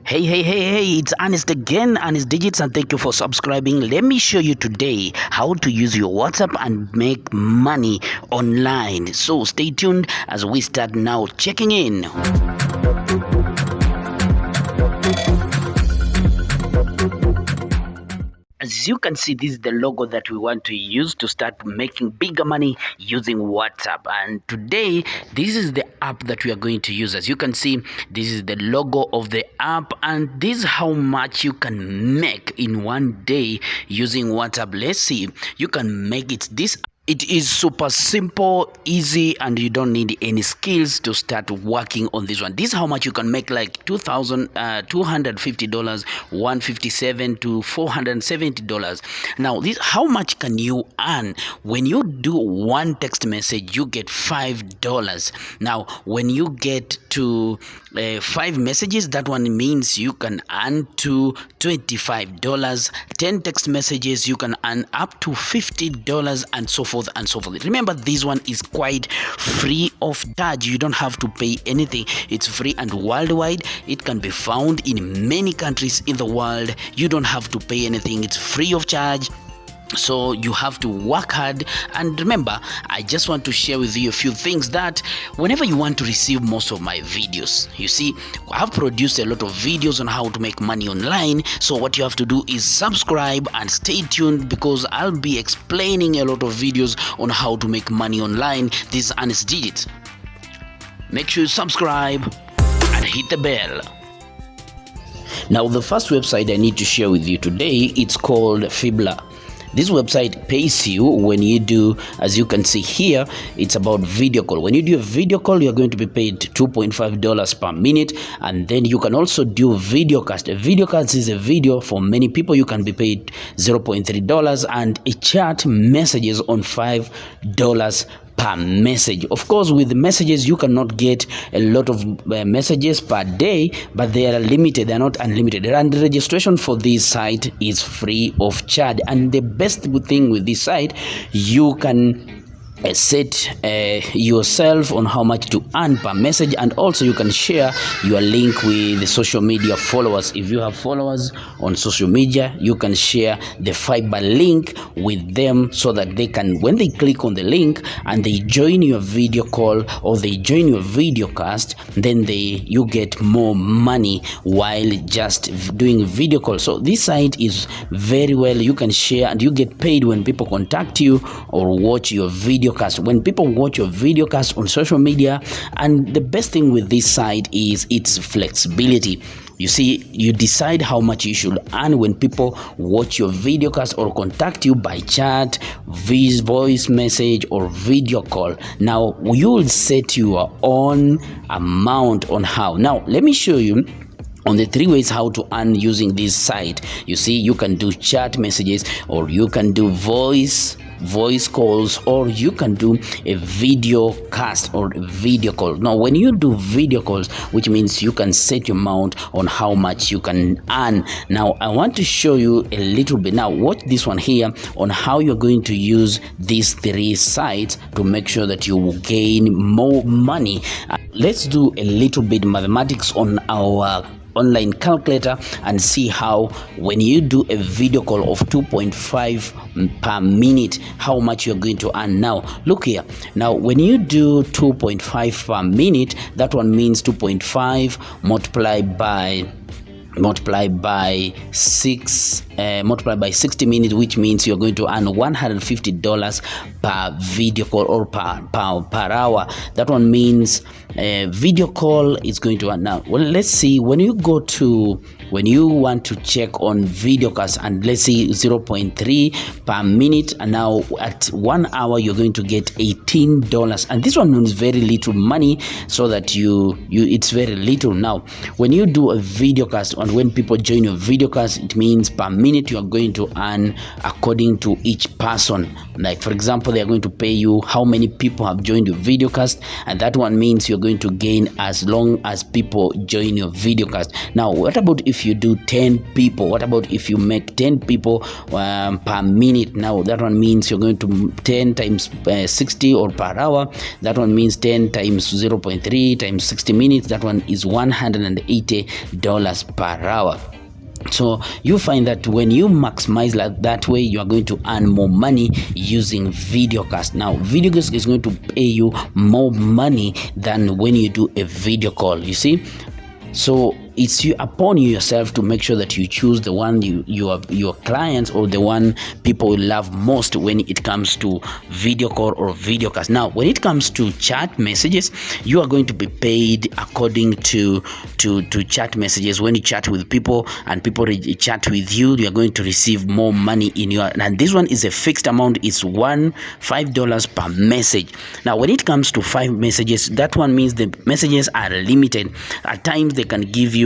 Hey, it's Arnest again, Arnest Digits, and thank you for subscribing. Let me show you today how to use your WhatsApp and make money online. So stay tuned as we start now checking in. As you can see, this is the logo that we want to use to start making bigger money using WhatsApp. And today, this is the app that we are going to use. As you can see, this is the logo of the app, and this is how much you can make in one day using WhatsApp. Let's see. You can make it this. It is super simple, easy, and you don't need any skills to start working on this one. This is how much you can make, like $250, $157 to $470. Now, this how much can you earn when you do one text message? You get $5. Now, when you get to 5 messages, that one means you can earn to $25. 10 text messages, you can earn up to $50, and so forth and so forth. Remember, this one is quite free of charge. You don't have to pay anything. It's free and worldwide. It can be found in many countries in the world. You don't have to pay anything. It's free of charge. So you have to work hard. And remember, I just want to share with you a few things that whenever you want to receive most of my videos, you see, I've produced a lot of videos on how to make money online. So what you have to do is subscribe and stay tuned, because I'll be explaining a lot of videos on how to make money online. This is Arnest Digits. Make sure you subscribe and hit the bell. Now, the first website I need to share with you today, it's called Fibler. This website pays you when you do, as you can see here, it's about video call. When you do a video call, you're going to be paid $2.5 per minute. And then you can also do video cast. A video cast is a video for many people. You can be paid $0.3, and a chat messages on $5 per message. Of course, with the messages, you cannot get a lot of messages per day, but they are limited. They are not unlimited. And the registration for this site is free of charge. And the best thing with this site, you can set yourself on how much to earn per message, and also you can share your link with the social media followers. If you have followers on social media, you can share the Fibler link with them, so that they can, when they click on the link and they join your video call or they join your video cast, then you get more money while just doing video call. So this site is very well. You can share and you get paid when people contact you or watch your video cast. When people watch your video cast on social media. And the best thing with this site is its flexibility. You see, you decide how much you should earn when people watch your video cast or contact you by chat, voice message, or video call. Now, you will set your own amount on how. Now, let me show you on the 3 ways how to earn using this site. You see, you can do chat messages, or you can do voice calls, or you can do a video cast or a video call. Now, when you do video calls, which means you can set your amount on how much you can earn. Now, I want to show you a little bit. Now, watch this one here on how you're going to use these 3 sites to make sure that you will gain more money. Let's do a little bit mathematics on our online calculator and see how, when you do a video call of 2.5 per minute, how much you're going to earn. Now, look here. Now, when you do 2.5 per minute, that one means 2.5 multiplied by 60 minutes, which means you're going to earn $150 per video call, or per hour. That one means video call is going to earn. Now, well, let's see, when you want to check on video cast, and let's see 0.3 per minute, and now at 1 hour you're going to get $18, and this one means very little money, so that it's very little. Now, when you do a video cast, and when people join your video cast, it means per minute you are going to earn according to each person. Like, for example, they are going to pay you how many people have joined your video cast, and that one means you're going to gain as long as people join your video cast. Now, what about if you do 10 people? What about if you make 10 people per minute? Now, that one means you're going to 10 times 60, or per hour. That one means 10 times 0.3 times 60 minutes. That one is $180 per per hour. So you find that when you maximize like that way, you are going to earn more money using videocast. Now videocast is going to pay you more money than when you do a video call, you see. So it's upon you yourself to make sure that you choose the one your clients, or the one people will love most when it comes to video call or videocast. Now when it comes to chat messages, you are going to be paid according to chat messages. When you chat with people and people chat with you, you are going to receive more money in your, and this one is a fixed amount. It's $5 per message. Now when it comes to 5 messages, that one means the messages are limited. At times they can give you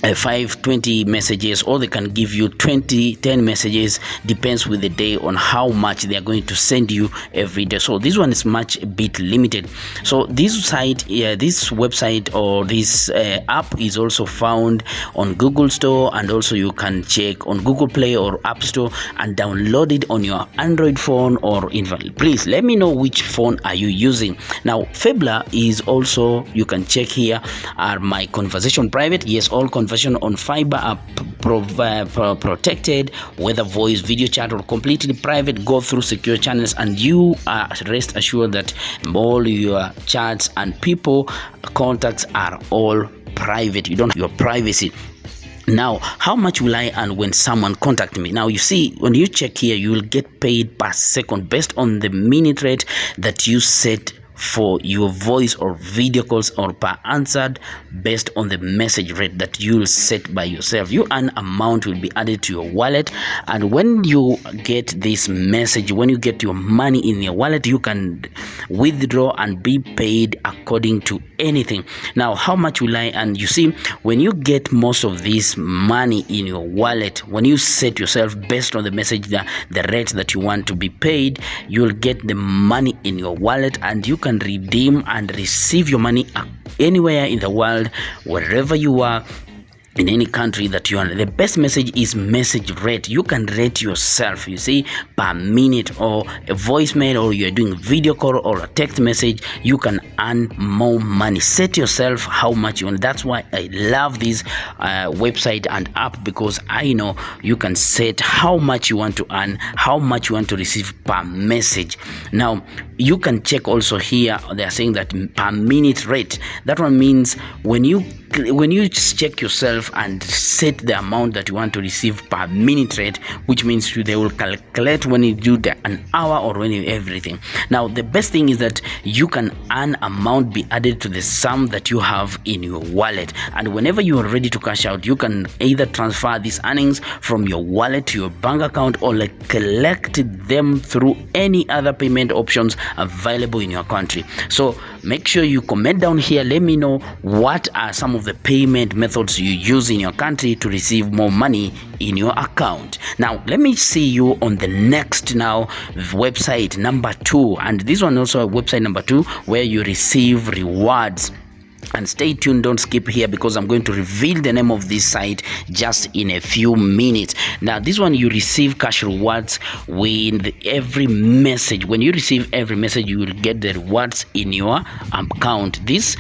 20 messages, or they can give you 10 messages, depends with the day on how much they are going to send you every day. So this one is much a bit limited. So this website or this app is also found on Google Store, and also you can check on Google Play or App Store and download it on your Android phone or invalid. Please let me know which phone are you using. Now Fibler is also, you can check here, are my conversation private. Yes, all conversation on Fibler are protected, whether voice, video chat, or completely private. Go through secure channels, and you are rest assured that all your chats and people contacts are all private. You don't have your privacy. Now, how much will I earn when someone contact me? Now, you see, when you check here, you will get paid per second based on the minute rate that you set for your voice or video calls, or per answered based on the message rate that you'll set by yourself. Your earn amount will be added to your wallet, and when you get this message, when you get your money in your wallet, you can withdraw and be paid according to anything. Now, how much will I earn? You see, when you get most of this money in your wallet, when you set yourself based on the message, the rate that you want to be paid, you'll get the money in your wallet, and you can redeem and receive your money anywhere in the world, wherever you are, in any country that you are. The best message is message rate. You can rate yourself, you see, per minute, or a voicemail, or you're doing video call or a text message. You can earn more money. Set yourself how much you want. That's why I love this website and app, because I know you can set how much you want to earn, how much you want to receive per message. Now you can check also here, they are saying that per minute rate. That one means when you check yourself and set the amount that you want to receive per minute rate, which means they will calculate when you do an hour or when you everything. Now the best thing is that you can earn amount be added to the sum that you have in your wallet, and whenever you are ready to cash out, you can either transfer these earnings from your wallet to your bank account, or collect them through any other payment options available in your country. So make sure you comment down here. Let me know what are some of the payment methods you use in your country to receive more money in your account. Now let me see you on the next website number 2, and this one also website number 2, where you receive rewards. And stay tuned, don't skip here, because I'm going to reveal the name of this site just in a few minutes. Now this one, you receive cash rewards with every message. When you receive every message, you will get the rewards in your account. This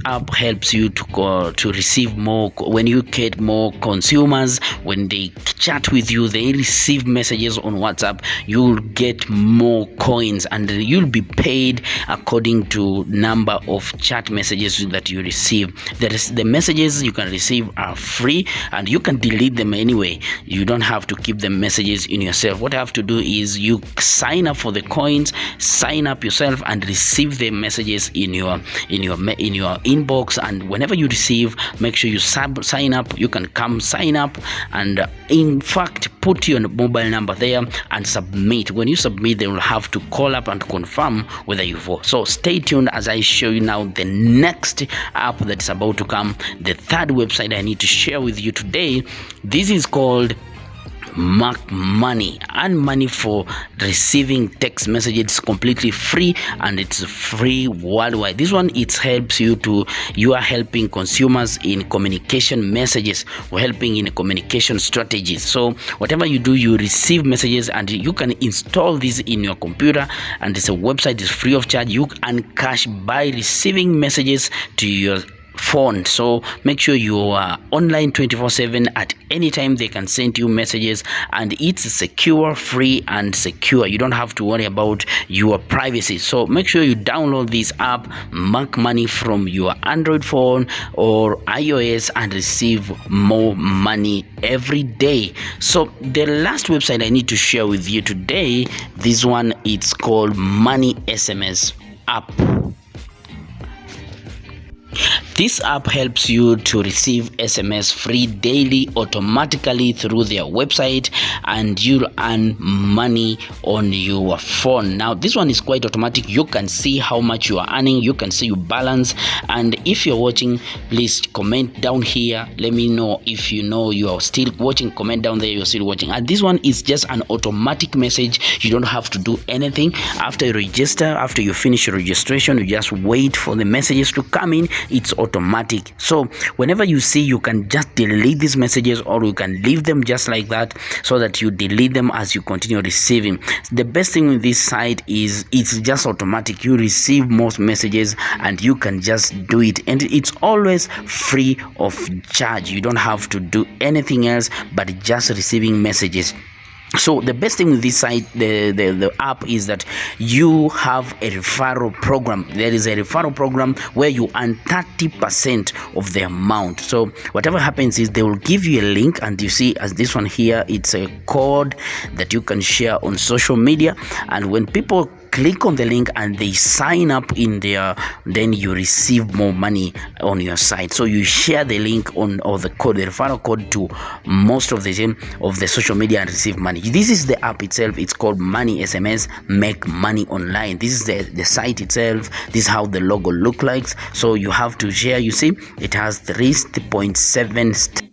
app helps you to receive more. When you get more consumers, when they chat with you, they receive messages on WhatsApp, you'll get more coins, and you'll be paid according to number of chat messages that you receive. The messages you can receive are free, and you can delete them anyway. You don't have to keep the messages in yourself. What you have to do is you sign up for the coins, sign up yourself, and receive the messages in your inbox. And whenever you receive, make sure you sign up. You can come sign up, and in fact put your mobile number there and submit. When you submit, they will have to call up and confirm whether you vote. So stay tuned as I show you now the next app that's about to come, the third website I need to share with you today. This is called Mark Money. Earn money for receiving text messages, completely free, and it's free worldwide. This one, it helps you are helping consumers in communication messages, or helping in communication strategies. So whatever you do, you receive messages, and you can install this in your computer, and it's a website, is free of charge. You earn cash by receiving messages to your phone. So make sure you are online 24/7. At any time they can send you messages, and it's secure, free and secure. You don't have to worry about your privacy. So make sure you download this app, make money from your Android phone or iOS, and receive more money every day. So the last website I need to share with you today, this one, it's called Money SMS app. This app helps you to receive SMS free daily automatically through their website, and you'll earn money on your phone. Now this one is quite automatic. You can see how much you are earning, you can see your balance, and if you're watching, please comment down here. Let me know if you know you are still watching. Comment down there you're still watching. And this one is just an automatic message. You don't have to do anything. After you register, after you finish your registration, you just wait for the messages to come in. It's automatic. So whenever you see, you can just delete these messages, or you can leave them just like that, so that you delete them as you continue receiving. The best thing with this site is it's just automatic. You receive most messages and you can just do it, and it's always free of charge. You don't have to do anything else but just receiving messages. So the best thing with this site, the app, is that you have a referral program. There is a referral program where you earn 30% of the amount. So whatever happens is they will give you a link, and you see as this one here, it's a code that you can share on social media, and when people click on the link and they sign up in there, then you receive more money on your site. So you share the link on, or the code, the referral code, to most of the social media and receive money. This is the app itself. It's called Money SMS, make money online. This is the site itself. This is how the logo look like. So you have to share. You see it has 3.7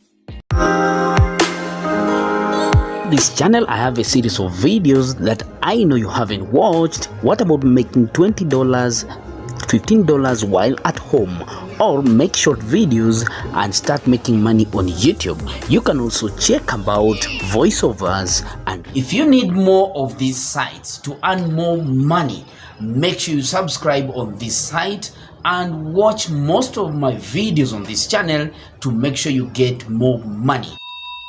this channel. I have a series of videos that I know you haven't watched. What about making $20, $15 while at home? Or make short videos and start making money on YouTube. You can also check about voiceovers. And if you need more of these sites to earn more money, make sure you subscribe on this site and watch most of my videos on this channel to make sure you get more money.